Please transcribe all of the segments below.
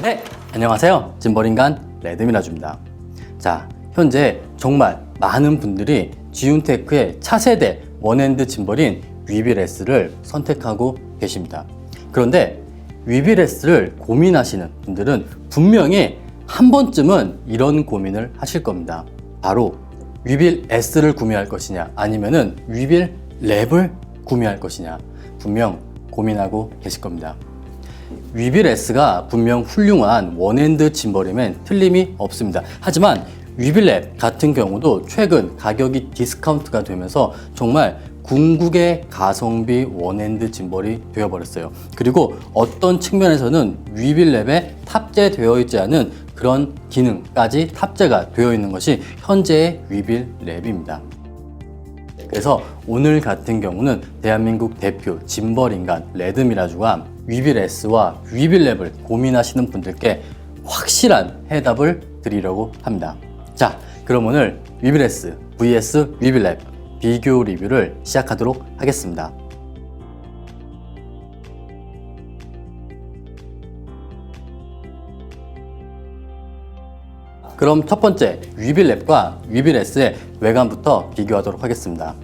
네, 안녕하세요. 짐벌인간 레드미라주입니다. 자, 현재 정말 많은 분들이 지운테크의 차세대 원핸드 짐벌인 위빌S를 선택하고 계십니다. 그런데 위빌S를 고민하시는 분들은 분명히 한 번쯤은 이런 고민을 하실 겁니다. 바로 위빌S를 구매할 것이냐 아니면은 위빌랩을 구매할 것이냐 분명 고민하고 계실 겁니다. 위빌S가 분명 훌륭한 원핸드 짐벌임엔 틀림이 없습니다. 하지만 위빌랩 같은 경우도 최근 가격이 디스카운트가 되면서 정말 궁극의 가성비 원핸드 짐벌이 되어버렸어요. 그리고 어떤 측면에서는 위빌랩에 탑재되어 있지 않은 그런 기능까지 탑재가 되어 있는 것이 현재의 위빌랩입니다. 그래서 오늘 같은 경우는 대한민국 대표 짐벌인간 레드미라주가 위빌S와 위빌랩을 고민하시는 분들께 확실한 해답을 드리려고 합니다. 자, 그럼 오늘 위빌S vs 위빌랩 비교 리뷰를 시작하도록 하겠습니다. 그럼 첫 번째 위빌랩과 위빌S의 외관부터 비교하도록 하겠습니다.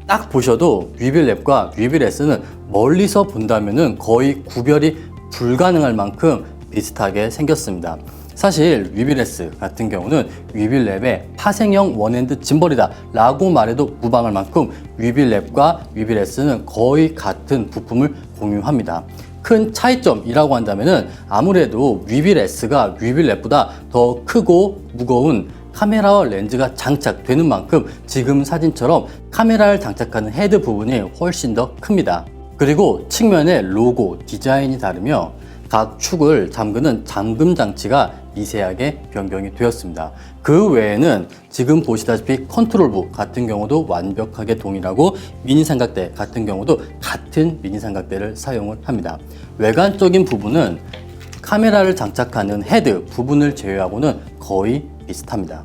딱 보셔도 위빌랩과 위빌S는 멀리서 본다면은 거의 구별이 불가능할 만큼 비슷하게 생겼습니다. 사실 위빌S 같은 경우는 위빌랩의 파생형 원핸드 짐벌이다 라고 말해도 무방할 만큼 위빌랩과 위빌S는 거의 같은 부품을 공유합니다. 큰 차이점이라고 한다면은 아무래도 위빌S가 위빌랩보다 더 크고 무거운 카메라와 렌즈가 장착되는 만큼 지금 사진처럼 카메라를 장착하는 헤드 부분이 훨씬 더 큽니다. 그리고 측면의 로고 디자인이 다르며 각 축을 잠그는 잠금 장치가 미세하게 변경이 되었습니다. 그 외에는 지금 보시다시피 컨트롤부 같은 경우도 완벽하게 동일하고 미니 삼각대 같은 경우도 같은 미니 삼각대를 사용을 합니다. 외관적인 부분은 카메라를 장착하는 헤드 부분을 제외하고는 거의 비슷합니다.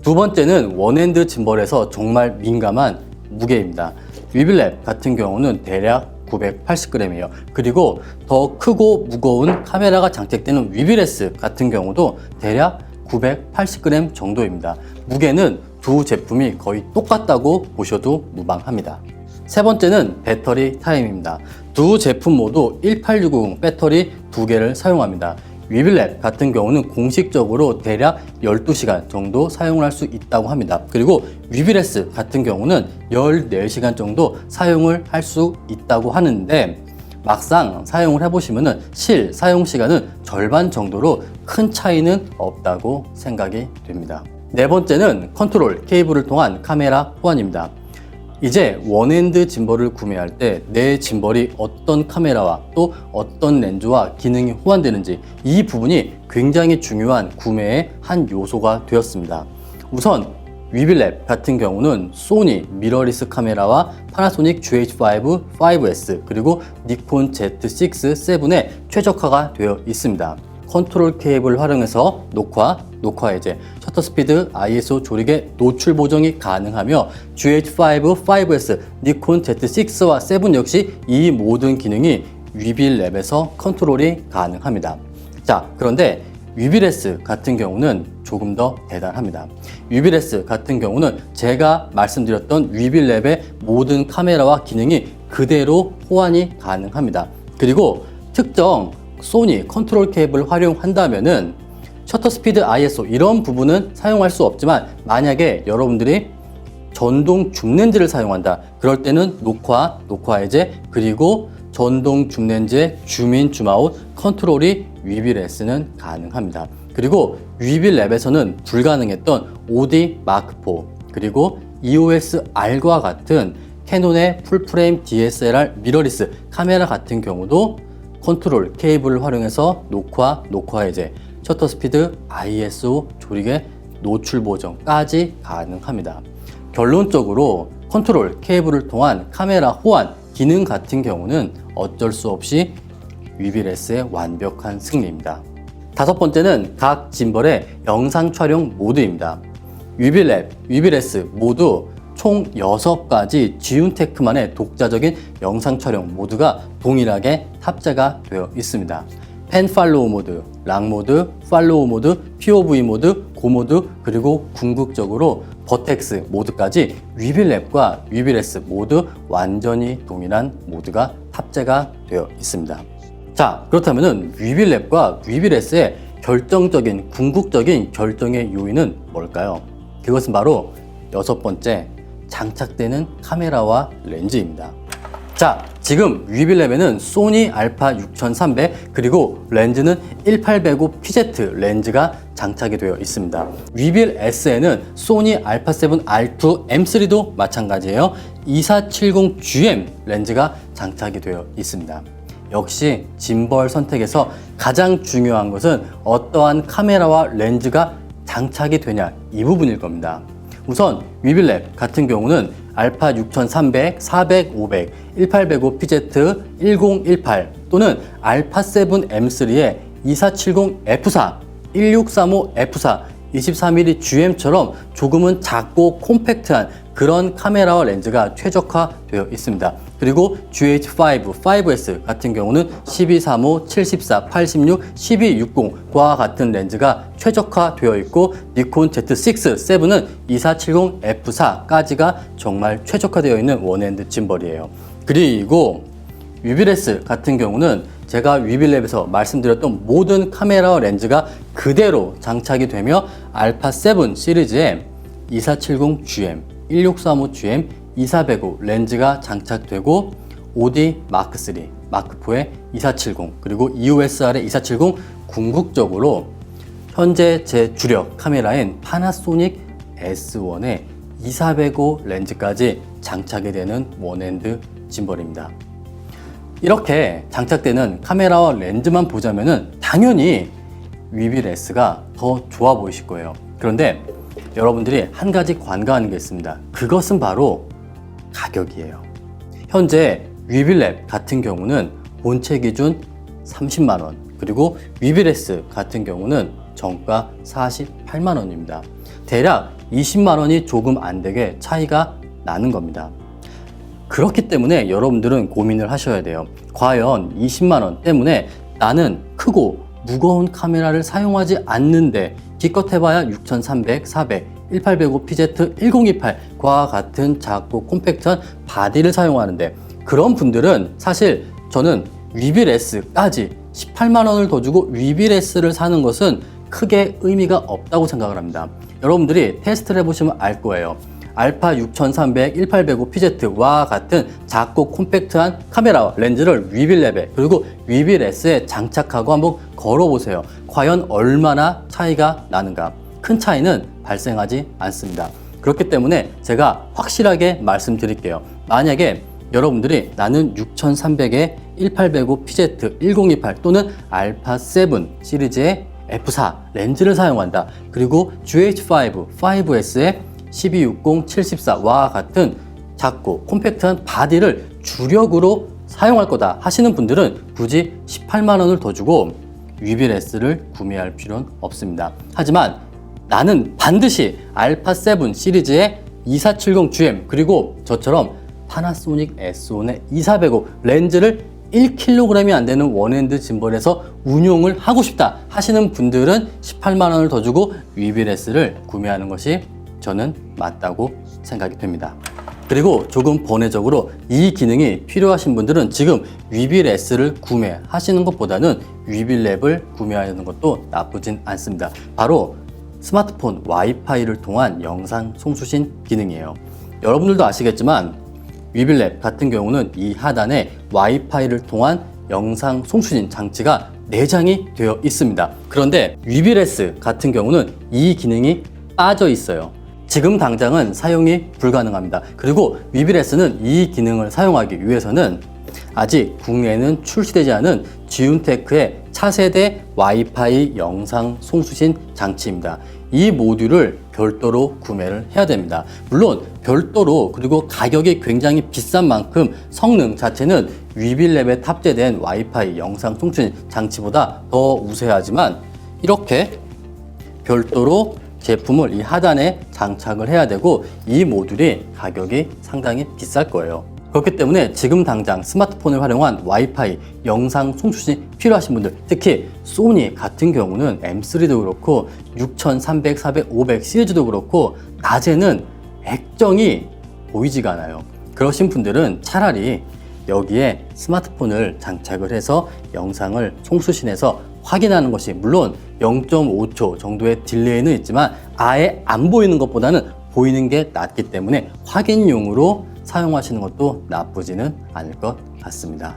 두 번째는 원핸드 짐벌에서 정말 민감한 무게입니다. 위빌랩 같은 경우는 대략 980g이에요. 그리고 더 크고 무거운 카메라가 장착되는 위빌S 같은 경우도 대략 980g 정도입니다. 무게는 두 제품이 거의 똑같다고 보셔도 무방합니다. 세 번째는 배터리 타임입니다. 두 제품 모두 18650 배터리 두 개를 사용합니다. 위빌랩 같은 경우는 공식적으로 대략 12시간 정도 사용을 할 수 있다고 합니다. 그리고 위빌S 같은 경우는 14시간 정도 사용을 할 수 있다고 하는데 막상 사용을 해보시면 실 사용 시간은 절반 정도로 큰 차이는 없다고 생각이 됩니다. 네 번째는 컨트롤 케이블을 통한 카메라 호환입니다. 이제 원핸드 짐벌을 구매할 때 내 짐벌이 어떤 카메라와 또 어떤 렌즈와 기능이 호환되는지 이 부분이 굉장히 중요한 구매의 한 요소가 되었습니다. 우선 위빌랩 같은 경우는 소니 미러리스 카메라와 파나소닉 GH5 5S 그리고 니콘 Z6 7에 최적화가 되어 있습니다. 컨트롤 케이블을 활용해서 녹화 해제, 셔터 스피드, ISO 조리개 노출 보정이 가능하며 GH5, 5S, 니콘 Z6와 7 역시 이 모든 기능이 위빌랩에서 컨트롤이 가능합니다. 자, 그런데 위빌S 같은 경우는 조금 더 대단합니다. 위빌S 같은 경우는 제가 말씀드렸던 위빌랩의 모든 카메라와 기능이 그대로 호환이 가능합니다. 그리고 특정 소니 컨트롤 케이블을 활용한다면은 셔터 스피드, ISO 이런 부분은 사용할 수 없지만 만약에 여러분들이 전동 줌렌즈를 사용한다 그럴 때는 녹화 해제 그리고 전동 줌렌즈의 줌인 줌아웃 컨트롤이 위빌S는 가능합니다. 그리고 위빌랩에서는 불가능했던 OD 마크4 그리고 EOS R과 같은 캐논의 풀프레임 DSLR 미러리스 카메라 같은 경우도 컨트롤 케이블을 활용해서 녹화 해제, 셔터 스피드, ISO 조리개 노출 보정까지 가능합니다. 결론적으로 컨트롤 케이블을 통한 카메라 호환 기능 같은 경우는 어쩔 수 없이 위빌S의 완벽한 승리입니다. 다섯 번째는 각 짐벌의 영상 촬영 모드입니다. 위빌랩, 위빌S 모두 총 6가지 지운테크만의 독자적인 영상 촬영 모드가 동일하게 탑재가 되어 있습니다. 펜 팔로우 모드, 락 모드, 팔로우 모드, POV 모드, 고 모드, 그리고 궁극적으로 버텍스 모드까지 위빌랩과 위빌S 모두 완전히 동일한 모드가 탑재가 되어 있습니다. 자, 그렇다면은 위빌랩과 위빌S의 결정적인 궁극적인 결정의 요인은 뭘까요? 그것은 바로 6번째, 장착되는 카메라와 렌즈입니다. 자, 지금 위빌랩에는 소니 알파 6300 그리고 렌즈는 1805 PZ 렌즈가 장착이 되어 있습니다. 위빌 S에는 소니 알파 7 R2 M3도 마찬가지예요. 2470GM 렌즈가 장착이 되어 있습니다. 역시 짐벌 선택에서 가장 중요한 것은 어떠한 카메라와 렌즈가 장착이 되냐, 이 부분일 겁니다. 우선 위빌랩 같은 경우는 알파 6300, 400, 500, 1805 PZ, 1018 또는 알파 7 M3의 2470 F4, 1635 F4, 24mm GM처럼 조금은 작고 콤팩트한 그런 카메라와 렌즈가 최적화되어 있습니다. 그리고 GH5, 5S 같은 경우는 1235, 74, 86, 1260과 같은 렌즈가 최적화되어 있고 니콘 Z6, 7은 2470 F4까지가 정말 최적화되어 있는 원핸드 짐벌이에요. 그리고 위빌S 같은 경우는 제가 위빌랩에서 말씀드렸던 모든 카메라와 렌즈가 그대로 장착이 되며 알파 7 시리즈에 2470GM, 1635GM, 2405 렌즈가 장착되고 OD 마크3, 마크4의 2470 그리고 EOSR의 2470 궁극적으로 현재 제 주력 카메라인 파나소닉 S1의 2405 렌즈까지 장착이 되는 원핸드 짐벌입니다. 이렇게 장착되는 카메라와 렌즈만 보자면은 당연히 위빌 S가 더 좋아 보이실 거예요. 그런데 여러분들이 한 가지 관가하는 게 있습니다. 그것은 바로 가격이에요. 현재 위빌랩 같은 경우는 본체 기준 30만원, 그리고 위빌 S 같은 경우는 정가 48만원입니다. 대략 20만원이 조금 안 되게 차이가 나는 겁니다. 그렇기 때문에 여러분들은 고민을 하셔야 돼요. 과연 20만원 때문에 나는 크고 무거운 카메라를 사용하지 않는데 기껏 해봐야 6300, 400, 1805 PZ, 1028과 같은 작고 콤팩트한 바디를 사용하는데, 그런 분들은 사실 저는 위빌 S까지 18만원을 더 주고 위빌 S를 사는 것은 크게 의미가 없다고 생각을 합니다. 여러분들이 테스트를 해보시면 알 거예요. 알파 6300, 1805 PZ와 같은 작고 콤팩트한 카메라와 렌즈를 위빌랩에 그리고 위빌 S에 장착하고 한번 걸어보세요. 과연 얼마나 차이가 나는가? 큰 차이는 발생하지 않습니다. 그렇기 때문에 제가 확실하게 말씀드릴게요. 만약에 여러분들이 나는 6300에 1805 PZ, 1028 또는 알파 7 시리즈의 F4 렌즈를 사용한다. 그리고 GH5, 5S에 1260, 74와 같은 작고 콤팩트한 바디를 주력으로 사용할 거다 하시는 분들은 굳이 18만원을 더 주고 위빌 S를 구매할 필요는 없습니다. 하지만 나는 반드시 알파 7 시리즈의 2470GM 그리고 저처럼 파나소닉 S1의 2405 렌즈를 1kg이 안 되는 원핸드 짐벌에서 운용을 하고 싶다 하시는 분들은 18만원을 더 주고 위빌 S를 구매하는 것이 저는 맞다고 생각이 됩니다. 그리고 조금 번외적으로 이 기능이 필요하신 분들은 지금 위빌 S를 구매하시는 것보다는 위빌랩을 구매하는 것도 나쁘진 않습니다. 바로 스마트폰 와이파이를 통한 영상 송수신 기능이에요. 여러분들도 아시겠지만 위빌랩 같은 경우는 이 하단에 와이파이를 통한 영상 송수신 장치가 내장이 되어 있습니다. 그런데 위빌 S 같은 경우는 이 기능이 빠져 있어요. 지금 당장은 사용이 불가능합니다. 그리고 위빌 S는 이 기능을 사용하기 위해서는 아직 국내에는 출시되지 않은 지윤테크의 차세대 와이파이 영상 송수신 장치입니다. 이 모듈을 별도로 구매를 해야 됩니다. 물론 별도로 그리고 가격이 굉장히 비싼 만큼 성능 자체는 위빌랩에 탑재된 와이파이 영상 송수신 장치보다 더 우세하지만 이렇게 별도로 제품을 이 하단에 장착을 해야 되고 이 모듈이 가격이 상당히 비쌀 거예요. 그렇기 때문에 지금 당장 스마트폰을 활용한 와이파이, 영상 송출이 필요하신 분들, 특히 소니 같은 경우는 M3도 그렇고 6300, 400, 500 시리즈도 그렇고 낮에는 액정이 보이지가 않아요. 그러신 분들은 차라리 여기에 스마트폰을 장착을 해서 영상을 송수신해서 확인하는 것이, 물론 0.5초 정도의 딜레이는 있지만 아예 안 보이는 것보다는 보이는 게 낫기 때문에 확인용으로 사용하시는 것도 나쁘지는 않을 것 같습니다.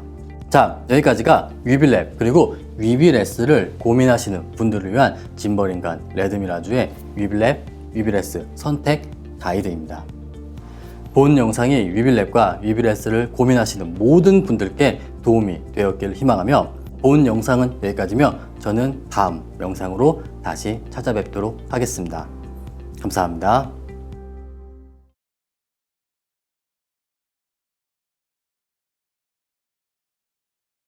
자, 여기까지가 위빌랩 그리고 위빌S를 고민하시는 분들을 위한 짐벌인간 레드미라주의 위빌랩, 위빌S 선택 가이드입니다. 본 영상이 위빌랩과 위빌S를 고민하시는 모든 분들께 도움이 되었기를 희망하며, 본 영상은 여기까지며 저는 다음 영상으로 다시 찾아뵙도록 하겠습니다. 감사합니다.